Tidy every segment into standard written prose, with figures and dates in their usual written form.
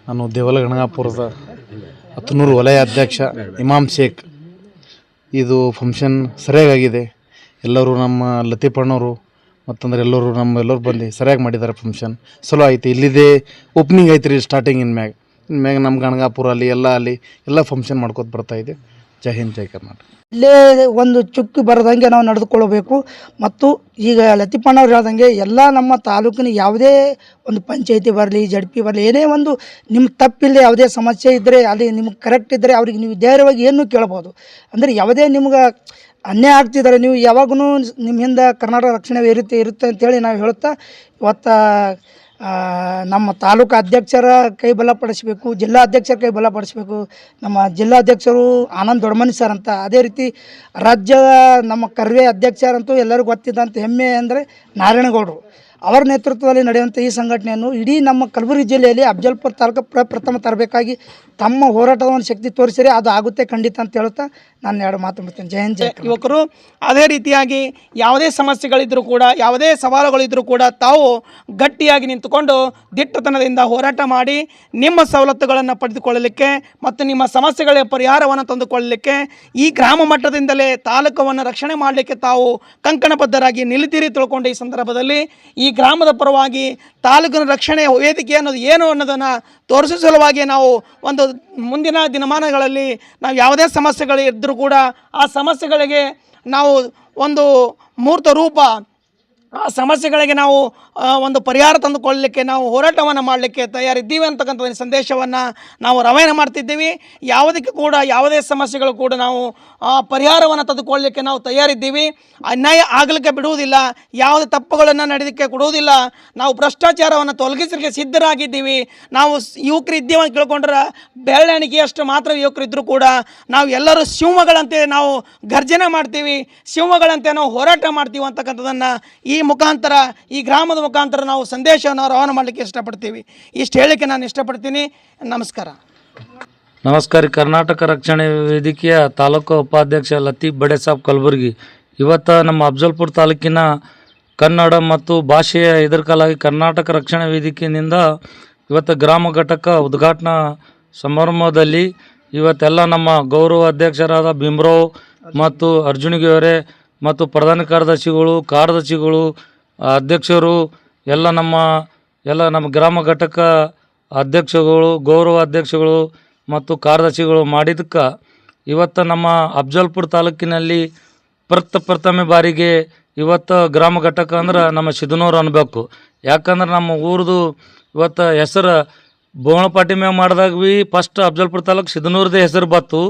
ನಾನು ದೇವಲಗಣಗಾಪುರದ 10 ವಲಯ ಅಧ್ಯಕ್ಷ ಇಮಾಮ್ ಶೇಖ್. ಇದು ಫಂಕ್ಷನ್ ಸರಿಯಾಗಿದೆ. ಎಲ್ಲರೂ ನಮ್ಮ ಲತೀಫಣ್ಣವರು ಮತ್ತಂದ್ರೆ ಎಲ್ಲರೂ ಬಂದು ಸರಿಯಾಗಿ ಮಾಡಿದ್ದಾರೆ. ಫಂಕ್ಷನ್ ಚಲೋ ಐತಿ. ಇಲ್ಲಿದೆ ಓಪನಿಂಗ್ ಐತೆ ರೀ ಸ್ಟಾರ್ಟಿಂಗ್ ಇನ್ಮ್ಯಾಗ ನಮ್ಮ ಗಣಗಾಪುರ ಎಲ್ಲ ಫಂಕ್ಷನ್ ಮಾಡ್ಕೊತ ಬರ್ತಾಯಿದೆ. ಜೈ ಹಿಂದ್, ಜೈ ಕರ್ನಾಟಕ. ಇಲ್ಲೇ ಒಂದು ಚುಕ್ಕಿ ಬರದಂಗೆ ನಾವು ನಡೆದುಕೊಳ್ಳಬೇಕು. ಮತ್ತು ಈಗ ಲತೀಫಣ್ಣವ್ರು ಹೇಳ್ದಂಗೆ ಎಲ್ಲ ನಮ್ಮ ತಾಲೂಕಿನ ಯಾವುದೇ ಒಂದು ಪಂಚಾಯಿತಿ ಬರಲಿ, ಜಡ್ಪಿ ಬರಲಿ, ಏನೇ ಒಂದು ನಿಮ್ಮ ತಪ್ಪಿಲ್ಲದೆ ಯಾವುದೇ ಸಮಸ್ಯೆ ಇದ್ದರೆ ಅಲ್ಲಿ ನಿಮ್ಗೆ ಕರೆಕ್ಟ್ ಇದ್ದರೆ ಅವ್ರಿಗೆ ನೀವು ಧೈರ್ಯವಾಗಿ ಏನು ಕೇಳ್ಬೋದು. ಅಂದರೆ ಯಾವುದೇ ನಿಮ್ಗೆ ಅನ್ಯಾಯ ಆಗ್ತಿದ್ದಾರೆ, ನೀವು ಯಾವಾಗೂ ನಿಮ್ಮ ಹಿಂದೆ ಕರ್ನಾಟಕ ರಕ್ಷಣೆ ಇರುತ್ತೆ ಅಂತೇಳಿ ನಾವು ಹೇಳುತ್ತಾ ಇವತ್ತು ನಮ್ಮ ತಾಲೂಕು ಅಧ್ಯಕ್ಷರ ಕೈ ಬಲಪಡಿಸಬೇಕು, ಜಿಲ್ಲಾ ಅಧ್ಯಕ್ಷರ ಕೈ ಬಲಪಡಿಸಬೇಕು. ನಮ್ಮ ಜಿಲ್ಲಾಧ್ಯಕ್ಷರು ಆನಂದ್ ದೊಡ್ಡಮನಿ ಸರ್ ಅಂತ, ಅದೇ ರೀತಿ ರಾಜ್ಯದ ನಮ್ಮ ಕರ್ವೆ ಅಧ್ಯಕ್ಷರಂತೂ ಎಲ್ಲರಿಗೂ ಗೊತ್ತಿದ್ದಂಥ ಹೆಮ್ಮೆ ಅಂದರೆ ನಾರಾಯಣಗೌಡರು. ಅವರ ನೇತೃತ್ವದಲ್ಲಿ ನಡೆಯುವಂಥ ಈ ಸಂಘಟನೆಯನ್ನು ಇಡೀ ನಮ್ಮ ಕಲಬುರಗಿ ಜಿಲ್ಲೆಯಲ್ಲಿ ಅಫಜಲ್ಪುರ ತಾಲೂಕು ಪ್ರಥಮ ತರಬೇಕಾಗಿ ತಮ್ಮ ಹೋರಾಟದ ಒಂದು ಶಕ್ತಿ ತೋರಿಸಿದರೆ ಅದು ಆಗುತ್ತೆ ಖಂಡಿತ ಅಂತ ಹೇಳುತ್ತಾ ನಾನು 2 ಮಾತು ಬಿಡ್ತೇನೆ. ಜೈ ಹಿಂದ್, ಜೈ ಕರ್ನಾಟಕ. ಯುವಕರು ಅದೇ ರೀತಿಯಾಗಿ ಯಾವುದೇ ಸಮಸ್ಯೆಗಳಿದ್ದರೂ ಕೂಡ, ಯಾವುದೇ ಸವಾಲುಗಳಿದ್ದರೂ ಕೂಡ ತಾವು ಗಟ್ಟಿಯಾಗಿ ನಿಂತುಕೊಂಡು ದಿಟ್ಟತನದಿಂದ ಹೋರಾಟ ಮಾಡಿ ನಿಮ್ಮ ಸವಲತ್ತುಗಳನ್ನು ಪಡೆದುಕೊಳ್ಳಲಿಕ್ಕೆ ಮತ್ತು ನಿಮ್ಮ ಸಮಸ್ಯೆಗಳ ಪರಿಹಾರವನ್ನು ತಂದುಕೊಳ್ಳಲಿಕ್ಕೆ ಈ ಗ್ರಾಮ ಮಟ್ಟದಿಂದಲೇ ತಾಲೂಕವನ್ನು ರಕ್ಷಣೆ ಮಾಡಲಿಕ್ಕೆ ತಾವು ಕಂಕಣಬದ್ಧರಾಗಿ ನಿಲ್ತೀರಿ ತಿಳ್ಕೊಂಡು ಈ ಸಂದರ್ಭದಲ್ಲಿ ಈ ಗ್ರಾಮದ ಪರವಾಗಿ ತಾಲೂಕಿನ ರಕ್ಷಣೆ ವೇದಿಕೆ ಅನ್ನೋದು ಏನು ಅನ್ನೋದನ್ನು ತೋರಿಸುವ ಸಲುವಾಗಿ ನಾವು ಒಂದು ಮುಂದಿನ ದಿನಮಾನಗಳಲ್ಲಿ ನಾವು ಯಾವುದೇ ಸಮಸ್ಯೆಗಳು ಇದ್ದರೂ ಕೂಡ ಆ ಸಮಸ್ಯೆಗಳಿಗೆ ನಾವು ಒಂದು ಮೂರ್ತ ರೂಪ, ಆ ಸಮಸ್ಯೆಗಳಿಗೆ ನಾವು ಒಂದು ಪರಿಹಾರ ತಂದುಕೊಳ್ಳಲಿಕ್ಕೆ ನಾವು ಹೋರಾಟವನ್ನು ಮಾಡಲಿಕ್ಕೆ ತಯಾರಿದ್ದೀವಿ ಅಂತಕ್ಕಂಥ ಸಂದೇಶವನ್ನು ನಾವು ರವಾನೆ ಮಾಡ್ತಿದ್ದೀವಿ. ಯಾವುದಕ್ಕೆ ಕೂಡ ಯಾವುದೇ ಸಮಸ್ಯೆಗಳು ಕೂಡ ನಾವು ಪರಿಹಾರವನ್ನು ತಂದುಕೊಳ್ಳಲಿಕ್ಕೆ ನಾವು ತಯಾರಿದ್ದೀವಿ. ಅನ್ಯಾಯ ಆಗಲಿಕ್ಕೆ ಬಿಡುವುದಿಲ್ಲ, ಯಾವುದೇ ತಪ್ಪುಗಳನ್ನು ನಡೆದಕ್ಕೆ ಕೊಡುವುದಿಲ್ಲ. ನಾವು ಭ್ರಷ್ಟಾಚಾರವನ್ನು ತೊಲಗಿಸಲಿಕ್ಕೆ ಸಿದ್ಧರಾಗಿದ್ದೀವಿ. ನಾವು ಯುವಕರು ಇದ್ದೀವಿ ಅಂತ ಕೇಳ್ಕೊಂಡ್ರೆ ಬೆರಳೆಣಿಕೆಯಷ್ಟು ಮಾತ್ರ ಯುವಕರಿದ್ದರೂ ಕೂಡ ನಾವು ಎಲ್ಲರೂ ಸಿಂಹಗಳಂತೆ ನಾವು ಗರ್ಜನೆ ಮಾಡ್ತೀವಿ, ಸಿಂಹಗಳಂತೆ ನಾವು ಹೋರಾಟ ಮಾಡ್ತೀವಿ ಅಂತಕ್ಕಂಥದ್ದನ್ನು ಈ ಮುಖಾಂತರ, ಈ ಗ್ರಾಮದ ಮುಖಾಂತರ ನಾವು ಸಂದೇಶವನ್ನು ರವಾನೆ ಮಾಡಲಿಕ್ಕೆ ಇಷ್ಟಪಡ್ತೀವಿ. ಇಷ್ಟು ಹೇಳಿಕೆ ನಾನು ಇಷ್ಟಪಡ್ತೀನಿ. ನಮಸ್ಕಾರ. ನಮಸ್ಕಾರ. ಕರ್ನಾಟಕ ರಕ್ಷಣೆ ವೇದಿಕೆಯ ತಾಲೂಕು ಉಪಾಧ್ಯಕ್ಷ ಲತೀಫ್ ಬಡೆ ಸಾಬ್ ಕಲಬುರ್ಗಿ. ಇವತ್ತು ನಮ್ಮ ಅಫಜಲ್ಪುರ ತಾಲೂಕಿನ ಕನ್ನಡ ಮತ್ತು ಭಾಷೆಯ ಎದುರ್ಕಾಲಾಗಿ ಕರ್ನಾಟಕ ರಕ್ಷಣಾ ವೇದಿಕೆಯಿಂದ ಇವತ್ತು ಗ್ರಾಮ ಘಟಕ ಉದ್ಘಾಟನಾ ಸಮಾರಂಭದಲ್ಲಿ ಇವತ್ತೆಲ್ಲ ನಮ್ಮ ಗೌರವ ಅಧ್ಯಕ್ಷರಾದ ಭೀಮರಾವ್ ಮತ್ತು ಅರ್ಜುನಿಗೆಯವರೇ ಮತ್ತು ಪ್ರಧಾನ ಕಾರ್ಯದರ್ಶಿಗಳು ಅಧ್ಯಕ್ಷರು ಎಲ್ಲ ನಮ್ಮ ಗ್ರಾಮ ಘಟಕ ಅಧ್ಯಕ್ಷಗಳು, ಗೌರವ ಅಧ್ಯಕ್ಷಗಳು ಮತ್ತು ಕಾರ್ಯದರ್ಶಿಗಳು ಮಾಡಿದ್ದಕ್ಕೆ ಇವತ್ತು ನಮ್ಮ ಅಫಜಲ್ಪುರ ತಾಲೂಕಿನಲ್ಲಿ ಪ್ರಥಮ ಬಾರಿಗೆ ಇವತ್ತು ಗ್ರಾಮ ಘಟಕ ಅಂದ್ರೆ ನಮ್ಮ ಸಿದ್ಧನೂರು ಅನ್ಬೇಕು. ಯಾಕಂದ್ರೆ ನಮ್ಮ ಊರದು ಇವತ್ತು ಹೆಸರು ಬೋಣಪಾಟಿ ಮ್ಯಾಗ ಮಾಡಿದಾಗ ಭೀ ಫಸ್ಟ್ ಅಫಜಲ್ಪುರ ತಾಲೂಕು ಸಿದ್ಧನೂರದೇ ಹೆಸರು ಬತ್ತು.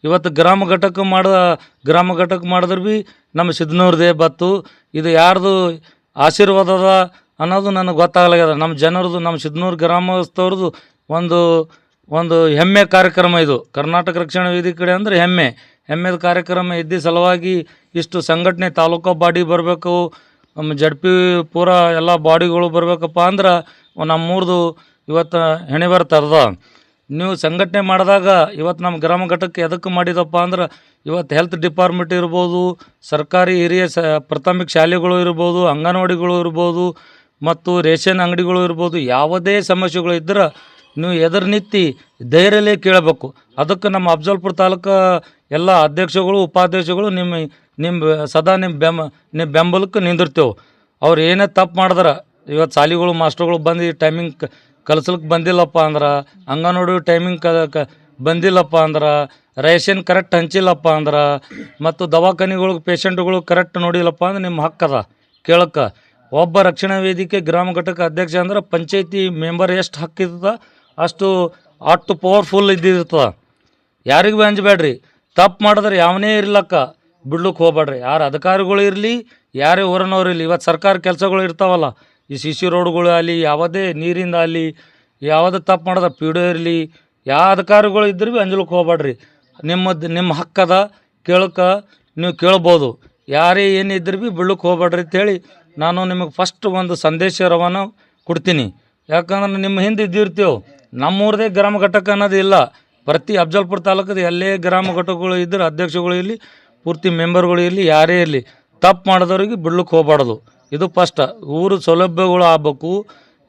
ಇವತ್ತು ಗ್ರಾಮ ಘಟಕ ಮಾಡಿದ್ರೆ ಭೀ ನಮ್ಮ ಸಿದ್ಧನೂರದೇ ಬತ್ತು. ಇದು ಯಾರ್ದು ಆಶೀರ್ವಾದದ ಅನ್ನೋದು ನನಗೆ ಗೊತ್ತಾಗಲಾಗ್ಯದ. ನಮ್ಮ ಜನರದು, ನಮ್ಮ ಸಿದ್ಧನೂರು ಗ್ರಾಮಸ್ಥವ್ರದ್ದು ಒಂದು ಹೆಮ್ಮೆ ಕಾರ್ಯಕ್ರಮ ಇದು. ಕರ್ನಾಟಕ ರಕ್ಷಣಾ ವೇದಿಕೆ ಕಡೆ ಅಂದರೆ ಹೆಮ್ಮೆದ ಕಾರ್ಯಕ್ರಮ ಇದ್ದ ಸಲುವಾಗಿ ಇಷ್ಟು ಸಂಘಟನೆ ತಾಲೂಕು ಬಾಡಿ ಬರಬೇಕು, ನಮ್ಮ ಜಡ್ಪಿ ಪೂರ ಎಲ್ಲ ಬಾಡಿಗಳು ಬರಬೇಕಪ್ಪ ಅಂದ್ರೆ ನಮ್ಮೂರ್ದು ಇವತ್ತು ಹೆಣೆ ಬರ್ತದ. ನೀವು ಸಂಘಟನೆ ಮಾಡಿದಾಗ ಇವತ್ತು ನಮ್ಮ ಗ್ರಾಮ ಘಟಕ ಎದಕ್ಕೆ ಮಾಡಿದಪ್ಪ ಅಂದ್ರೆ ಇವತ್ತು ಹೆಲ್ತ್ ಡಿಪಾರ್ಟ್ಮೆಂಟ್ ಇರ್ಬೋದು, ಸರ್ಕಾರಿ ಹಿರಿಯ ಪ್ರಾಥಮಿಕ ಶಾಲೆಗಳು ಇರ್ಬೋದು, ಅಂಗನವಾಡಿಗಳು ಇರ್ಬೋದು ಮತ್ತು ರೇಷನ್ ಅಂಗಡಿಗಳು ಇರ್ಬೋದು, ಯಾವುದೇ ಸಮಸ್ಯೆಗಳು ಇದ್ದರೆ ನೀವು ಎದುರು ನಿಂತು ಧೈರ್ಯಲೇ ಕೇಳಬೇಕು. ಅದಕ್ಕೆ ನಮ್ಮ ಅಫಜಲ್ಪುರ ತಾಲೂಕು ಎಲ್ಲ ಅಧ್ಯಕ್ಷಗಳು, ಉಪಾಧ್ಯಕ್ಷಗಳು ಸದಾ ನಿಮ್ಮ ಬೆಂಬಲಕ್ಕೆ ನಿಂದಿರ್ತೇವೆ. ಅವ್ರು ಏನೇ ತಪ್ಪು ಮಾಡಿದ್ರೆ ಇವತ್ತು ಶಾಲೆಗಳು ಮಾಸ್ಟರ್ಗಳು ಬಂದು ಟೈಮಿಂಗ್ ಕಲಿಸ್ಲಿಕ್ಕೆ ಬಂದಿಲ್ಲಪ್ಪ ಅಂದ್ರೆ, ಅಂಗನವಾಡಿ ಟೈಮಿಂಗ್ ಬಂದಿಲ್ಲಪ್ಪ ಅಂದ್ರೆ, ರೇಷನ್ ಕರೆಕ್ಟ್ ಹಂಚಿಲ್ಲಪ್ಪ ಅಂದ್ರೆ ಮತ್ತು ದವಾಖಾನೆಗಳಿಗೆ ಪೇಷಂಟ್ಗಳು ಕರೆಕ್ಟ್ ನೋಡಿಲ್ಲಪ್ಪ ಅಂದ್ರೆ ನಿಮ್ಮ ಹಕ್ಕದ ಕೇಳಕ್ಕೆ. ಒಬ್ಬ ರಕ್ಷಣಾ ವೇದಿಕೆ ಗ್ರಾಮ ಘಟಕ ಅಧ್ಯಕ್ಷ ಅಂದ್ರೆ ಪಂಚಾಯತಿ ಮೆಂಬರ್ ಎಷ್ಟು ಹಕ್ಕಿರ್ತದೆ ಅಷ್ಟು ಪವರ್ಫುಲ್ ಇದ್ದಿರ್ತದೆ. ಯಾರಿಗೂ ಭೀ ಅಂಜಬೇಡ್ರಿ. ತಪ್ಪು ಮಾಡಿದ್ರೆ ಯಾವನೇ ಇರ್ಲಕ್ಕ ಬಿಡ್ಲಿಕ್ಕೆ ಹೋಗ್ಬೇಡ್ರಿ. ಯಾರು ಅಧಿಕಾರಿಗಳು ಇರಲಿ, ಯಾರೇ ಊರಿನವ್ರು ಇರಲಿ. ಇವತ್ತು ಸರ್ಕಾರ ಕೆಲಸಗಳು ಇರ್ತಾವಲ್ಲ, ಈ ಸಿ ರೋಡ್ಗಳು ಆಗಲಿ, ಯಾವುದೇ ನೀರಿಂದ ಆಗಲಿ, ಯಾವುದೇ ತಪ್ಪು ಮಾಡಿದ್ರೆ ಪಿ ಡಿ ಇರಲಿ, ಯಾವ ಅಧಿಕಾರಿಗಳು ಇದ್ರೂ ಭೀ ಅಂಜಲಿಕ್ಕೆ ಹೋಗ್ಬೇಡ್ರಿ. ನಿಮ್ಮ ಹಕ್ಕದ ಕೇಳಕ್ಕೆ ನೀವು ಕೇಳ್ಬೋದು. ಯಾರೇ ಏನಿದ್ರು ಭೀ ಬಿಡ್ಲಿಕ್ಕೆ ಹೋಗ್ಬೇಡ್ರಿ ಅಂತೇಳಿ ನಾನು ನಿಮಗೆ ಫಸ್ಟ್ ಒಂದು ಸಂದೇಶ ರವಾನ ಕೊಡ್ತೀನಿ. ಯಾಕಂದ್ರೆ ನಿಮ್ಮ ಹಿಂದೆ ಇದ್ದಿರ್ತೇವೆ. ನಮ್ಮೂರದೇ ಗ್ರಾಮ ಘಟಕ ಅನ್ನೋದು ಇಲ್ಲ. ಪ್ರತಿ ಅಫಜಲ್ಪುರ ತಾಲೂಕದ ಎಲ್ಲೇ ಗ್ರಾಮ ಘಟಕಗಳು ಇದ್ದರೆ ಅಧ್ಯಕ್ಷಗಳು ಇರಲಿ, ಪೂರ್ತಿ ಮೆಂಬರ್ಗಳು ಇರಲಿ, ಯಾರೇ ಇರಲಿ, ತಪ್ಪು ಮಾಡಿದವ್ರಿಗೆ ಬಿಡ್ಲಿಕ್ಕೆ ಹೋಗ್ಬಾರ್ದು. ಇದು ಫಸ್ಟ್. ಊರು ಸೌಲಭ್ಯಗಳು ಆಗಬೇಕು,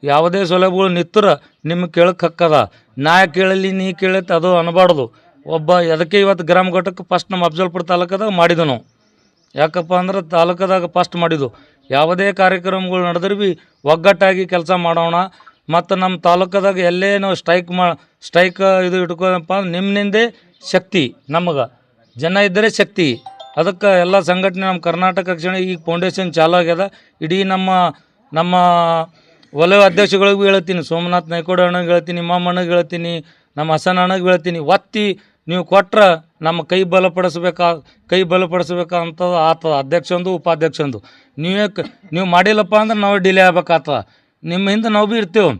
ಯಾವುದೇ ಸೌಲಭ್ಯಗಳು ನಿತ್ತರ ನಿಮ್ಗೆ ಕೇಳಕ್ಕೆ ಹಕ್ಕದ. ನಾ ಕೇಳಲಿ ನೀ ಕೇಳತ್ತೆ ಅದು ಅನ್ನಬಾರ್ದು. ಅದಕ್ಕೆ ಇವತ್ತು ಗ್ರಾಮ ಘಟಕ ಫಸ್ಟ್ ನಮ್ಮ ಅಫ್ಜಲ್ಪುರ ತಾಲೂಕದಾಗ ಮಾಡಿದ್ವು ನಾವು. ಯಾಕಪ್ಪ ಅಂದ್ರೆ ತಾಲೂಕದಾಗ ಫಸ್ಟ್ ಮಾಡಿದ್ದು. ಯಾವುದೇ ಕಾರ್ಯಕ್ರಮಗಳು ನಡೆದ್ರೆ ಭೀ ಒಗ್ಗಟ್ಟಾಗಿ ಕೆಲಸ ಮಾಡೋಣ. ಮತ್ತು ನಮ್ಮ ತಾಲೂಕದಾಗ ಎಲ್ಲೇ ನಾವು ಸ್ಟ್ರೈಕ್ ಇದು ಇಟ್ಕೋಪ್ಪ ನಿಮ್ಮಿಂದೇ ಶಕ್ತಿ, ನಮಗೆ ಜನ ಇದ್ದರೆ ಶಕ್ತಿ. ಅದಕ್ಕೆ ಎಲ್ಲ ಸಂಘಟನೆ ನಮ್ಮ ಕರ್ನಾಟಕ ರಕ್ಷಣೆ ಈಗ ಫೌಂಡೇಶನ್ ಚಾಲು ಆಗ್ಯದ. ಇಡೀ ನಮ್ಮ ವಲಯ ಅಧ್ಯಕ್ಷಗಳಿಗೂ ಹೇಳ್ತೀನಿ, ಸೋಮನಾಥ್ ನಾಯ್ಕೋಡ್ ಅಣ್ಣಗೆ ಹೇಳ್ತೀನಿ, ಇಮಾಮ್ ಅಣ್ಣಗೆ ಹೇಳ್ತೀನಿ, ನಮ್ಮ ಹಸನ್ ಅಣ್ಣಗೆ ಹೇಳ್ತೀನಿ, ಒತ್ತಿ ನೀವು ಕೊಟ್ರೆ ನಮ್ಮ ಕೈ ಬಲಪಡಿಸ್ಬೇಕಂತ ಆಗ್ತದೆ. ಅಧ್ಯಕ್ಷಂದು ಉಪಾಧ್ಯಕ್ಷಂದು ನೀವು ಮಾಡಿಲ್ಲಪ್ಪ ಅಂದ್ರೆ ನಾವು ಡಿಲೇ ಆಗ್ಬೇಕಾಗ್ತದೆ. ನಿಮ್ಮ ಹಿಂದೆ ನಾವು ಭೀ ಇರ್ತೇವೆ,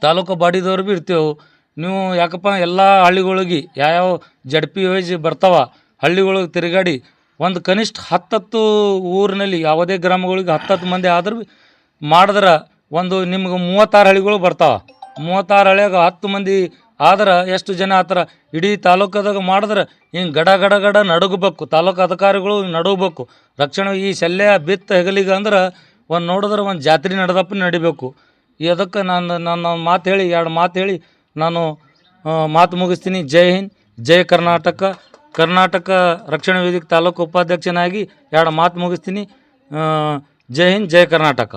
ತಾಲೂಕು ಬಾಡಿದವ್ರು ಭೀ ಇರ್ತೇವೆ. ನೀವು ಯಾಕಪ್ಪ ಎಲ್ಲ ಹಳ್ಳಿಗಳಿಗೆ ಯಾವ್ಯಾವ ಜಡ್ಪಿ ವೈಜ್ ಬರ್ತಾವ ಹಳ್ಳಿಗಳಿಗೆ ತಿರುಗಾಡಿ ಒಂದು ಕನಿಷ್ಠ 10 ಊರಿನಲ್ಲಿ ಯಾವುದೇ ಗ್ರಾಮಗಳಿಗೆ 10 ಮಂದಿ ಆದ್ರೆ ಭೀ ಮಾಡಿದ್ರೆ ಒಂದು ನಿಮ್ಗೆ 36 ಹಳ್ಳಿಗಳು ಬರ್ತಾವೆ. 36 ಹಳ್ಳಿಯಾಗ 10 ಮಂದಿ ಆದ್ರೆ ಎಷ್ಟು ಜನ ಆತರ ಇಡೀ ತಾಲೂಕದಾಗ ಮಾಡಿದ್ರೆ ಹಿಂಗೆ ಗಡ ನಡುಗಬೇಕು. ತಾಲೂಕು ಅಧಿಕಾರಿಗಳು ನಡುಗಬೇಕು. ರಕ್ಷಣೆ ಈ ಶಲ್ಯ ಬಿತ್ತ ಹೆಗಲಿಗೆ ಅಂದ್ರೆ ಒಂದು ನೋಡಿದ್ರೆ ಒಂದು ಜಾತ್ರೆ ನಡೆದಪ್ಪ ನಡಿಬೇಕು. ಅದಕ್ಕೆ ನಾನು ಮಾತು ಹೇಳಿ 2 ಮಾತು ಹೇಳಿ ನಾನು ಮಾತು ಮುಗಿಸ್ತೀನಿ. ಜೈ ಹಿಂದ್, ಜೈ ಕರ್ನಾಟಕ. ಕರ್ನಾಟಕ ರಕ್ಷಣಾ ವೇದಿಕೆ ತಾಲೂಕು ಉಪಾಧ್ಯಕ್ಷನಾಗಿ 2 ಮಾತು ಮುಗಿಸ್ತೀನಿ. ಜೈ ಹಿಂದ್, ಜೈ ಕರ್ನಾಟಕ.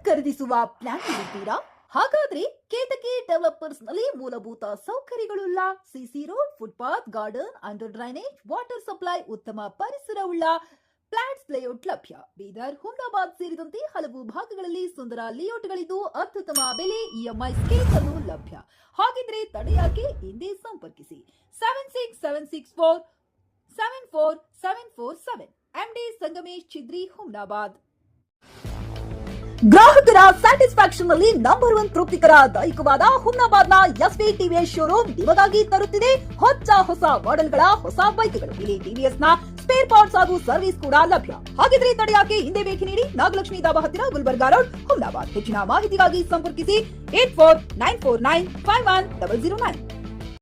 ಖರೀದಿಸುವ ಪ್ಲಾನ್ ಇದ್ದೀರಾ? ಹಾಗಾದ್ರೆ ಕೇತಕಿ ಡೆವಲಪರ್ಸ್ ನಲ್ಲಿ ಮೂಲಭೂತ ಸೌಕರ್ಯಗಳುಳ್ಳ CC road, footpath, garden, under drainage, water supply, ಉತ್ತಮ ಪರಿಸರವುಳ್ಳ ಫ್ಲಾಟ್ಸ್ ಲೇಔಟ್ ಲಭ್ಯ. ಬೀದರ್, ಹುಮ್ನಾಬಾದ್ ಸೇರಿದಂತೆ ಹಲವು ಭಾಗಗಳಲ್ಲಿ ಸುಂದರ ಲೇಔಟ್ಗಳಿದ್ದು ಅತ್ಯುತ್ತಮ ಬೆಲೆ, ಇಎಂಐ ಸ್ಕೀಮ್ಸ್ ಅನ್ನು ಲಭ್ಯ. ಹಾಗಿದ್ರೆ ತಡೆಯಾಕೆ ಹಿಂದೆ ಸಂಪರ್ಕಿಸಿ 7676474747 ಎಂಡಿ ಸಂಗಮೇಶ್ ಚಿದ್ರಿ, ಹುಮ್ನಾಬಾದ್. ಗ್ರಾಹಕರ ಸ್ಯಾಟಿಸ್ಫ್ಯಾಕ್ಷನ್ ನಲ್ಲಿ ನಂಬರ್ 1 ತೃಪ್ತಿಕರ ದೈಹಿಕವಾದ ಹುಮ್ನಾಬಾದ್ನ ಎಸ್ವಿ ಟಿವಿಎಸ್ ಶೋರೂಮ್ ನಿಮಗಾಗಿ ತರುತ್ತಿದೆ ಹೊಸ ಮಾಡೆಲ್ಗಳ ಹೊಸ ಬೈಕ್ಗಳು. ಇಲ್ಲಿ ಟಿವಿಎಸ್ ನ ಸ್ಪೇರ್ ಪಾರ್ಟ್ಸ್ ಹಾಗೂ ಸರ್ವಿಸ್ ಕೂಡ ಲಭ್ಯ. ಹಾಗಿದ್ರೆ ತಡೆಯಾಕೆ ಹಿಂದೆ ಭೇಟಿ ನೀಡಿ. ನಾಗಲಕ್ಷ್ಮಿ ದಾಬಾ ಹತ್ತಿರ, ಗುಲ್ಬರ್ಗಾ ರೋಡ್, ಹುಮ್ನಾಬಾದ್. ಹೆಚ್ಚಿನ ಮಾಹಿತಿಗಾಗಿ ಸಂಪರ್ಕಿಸಿ 8494951009.